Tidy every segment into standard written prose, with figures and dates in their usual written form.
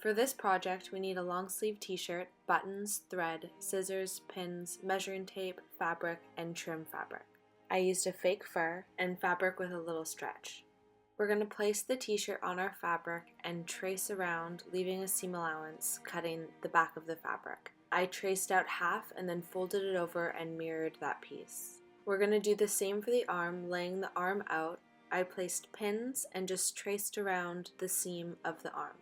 For this project, we need a long sleeve t-shirt, buttons, thread, scissors, pins, measuring tape, fabric, and trim fabric. I used a fake fur and fabric with a little stretch. We're going to place the t-shirt on our fabric and trace around, leaving a seam allowance, cutting the back of the fabric. I traced out half and then folded it over and mirrored that piece. We're going to do the same for the arm, laying the arm out. I placed pins and just traced around the seam of the arm.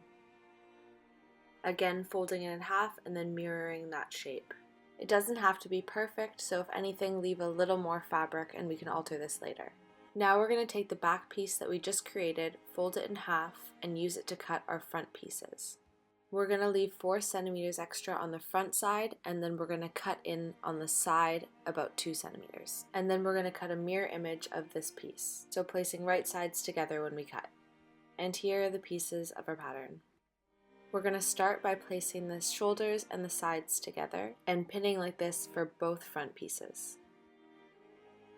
Again, folding it in half and then mirroring that shape. It doesn't have to be perfect, so if anything, leave a little more fabric and we can alter this later. Now we're going to take the back piece that we just created, fold it in half, and use it to cut our front pieces. We're going to leave 4 centimeters extra on the front side, and then we're going to cut in on the side about 2 centimeters. And then we're going to cut a mirror image of this piece, so placing right sides together when we cut. And here are the pieces of our pattern. We're going to start by placing the shoulders and the sides together and pinning like this for both front pieces.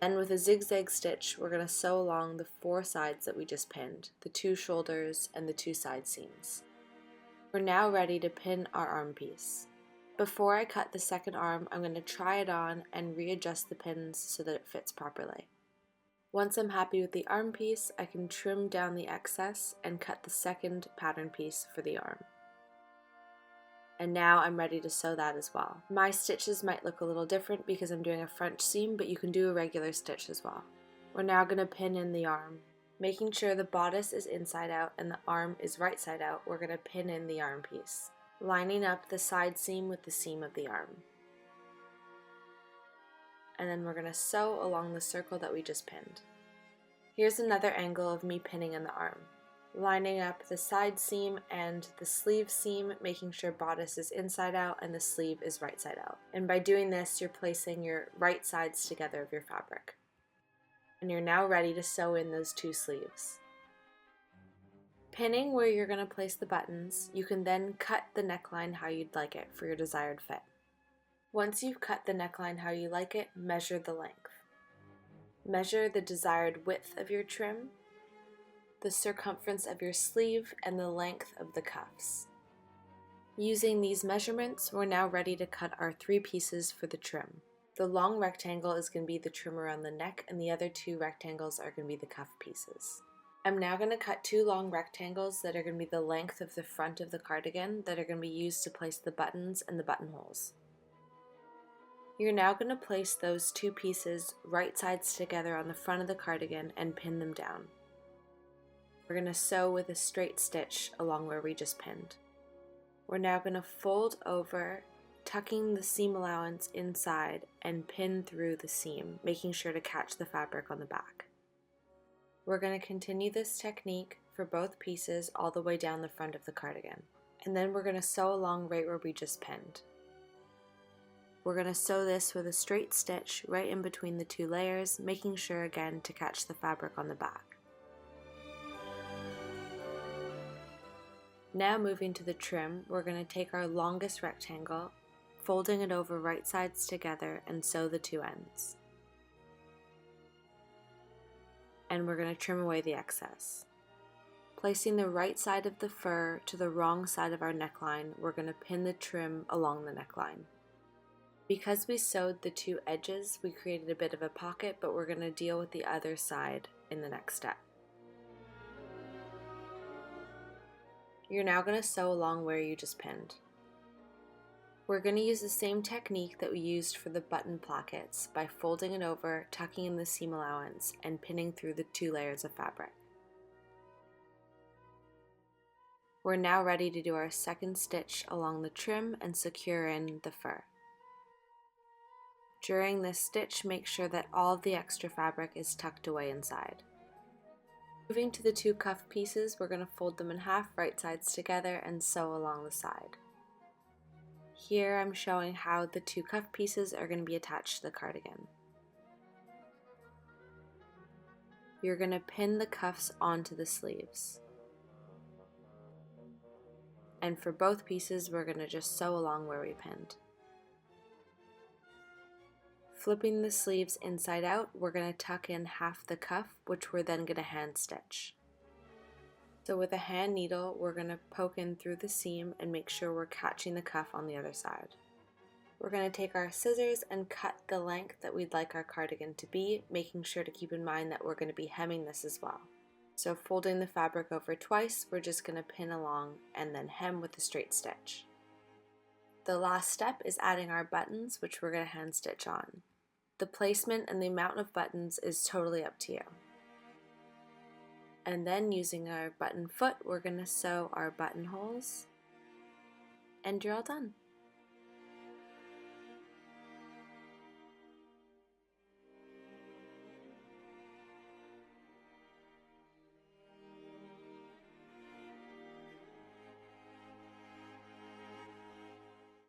Then with a zigzag stitch, we're going to sew along the 4 sides that we just pinned, the 2 shoulders and the 2 side seams. We're now ready to pin our arm piece. Before I cut the second arm, I'm going to try it on and readjust the pins so that it fits properly. Once I'm happy with the arm piece, I can trim down the excess and cut the second pattern piece for the arm. And now I'm ready to sew that as well. My stitches might look a little different because I'm doing a French seam, but you can do a regular stitch as well. We're now going to pin in the arm. Making sure the bodice is inside out and the arm is right side out, we're going to pin in the arm piece, lining up the side seam with the seam of the arm. And then we're going to sew along the circle that we just pinned. Here's another angle of me pinning in the arm. Lining up the side seam and the sleeve seam, making sure bodice is inside out and the sleeve is right side out. And by doing this, you're placing your right sides together of your fabric. And you're now ready to sew in those 2 sleeves. Pinning where you're going to place the buttons, you can then cut the neckline how you'd like it for your desired fit. Once you've cut the neckline how you like it, measure the length. Measure the desired width of your trim, the circumference of your sleeve, and the length of the cuffs. Using these measurements, we're now ready to cut our 3 pieces for the trim. The long rectangle is going to be the trim around the neck, and the other 2 rectangles are going to be the cuff pieces. I'm now going to cut 2 long rectangles that are going to be the length of the front of the cardigan that are going to be used to place the buttons and the buttonholes. You're now going to place those 2 pieces right sides together on the front of the cardigan and pin them down. We're going to sew with a straight stitch along where we just pinned. We're now going to fold over, tucking the seam allowance inside and pin through the seam, making sure to catch the fabric on the back. We're going to continue this technique for both pieces all the way down the front of the cardigan. And then we're going to sew along right where we just pinned. We're going to sew this with a straight stitch right in between the 2 layers, making sure again to catch the fabric on the back. Now moving to the trim, we're going to take our longest rectangle, folding it over right sides together and sew the 2 ends. And we're going to trim away the excess. Placing the right side of the fur to the wrong side of our neckline, we're going to pin the trim along the neckline. Because we sewed the 2 edges, we created a bit of a pocket, but we're going to deal with the other side in the next step. You're now going to sew along where you just pinned. We're going to use the same technique that we used for the button plackets by folding it over, tucking in the seam allowance, and pinning through the 2 layers of fabric. We're now ready to do our second stitch along the trim and secure in the fur. During this stitch, make sure that all of the extra fabric is tucked away inside. Moving to the 2 cuff pieces, we're going to fold them in half, right sides together, and sew along the side. Here I'm showing how the 2 cuff pieces are going to be attached to the cardigan. You're going to pin the cuffs onto the sleeves. And for both pieces, we're going to just sew along where we pinned. Flipping the sleeves inside out, we're going to tuck in half the cuff, which we're then going to hand stitch. So with a hand needle, we're going to poke in through the seam and make sure we're catching the cuff on the other side. We're going to take our scissors and cut the length that we'd like our cardigan to be, making sure to keep in mind that we're going to be hemming this as well. So folding the fabric over twice, we're just going to pin along and then hem with a straight stitch. The last step is adding our buttons, which we're going to hand stitch on. The placement and the amount of buttons is totally up to you. And then using our button foot, we're going to sew our buttonholes, and you're all done.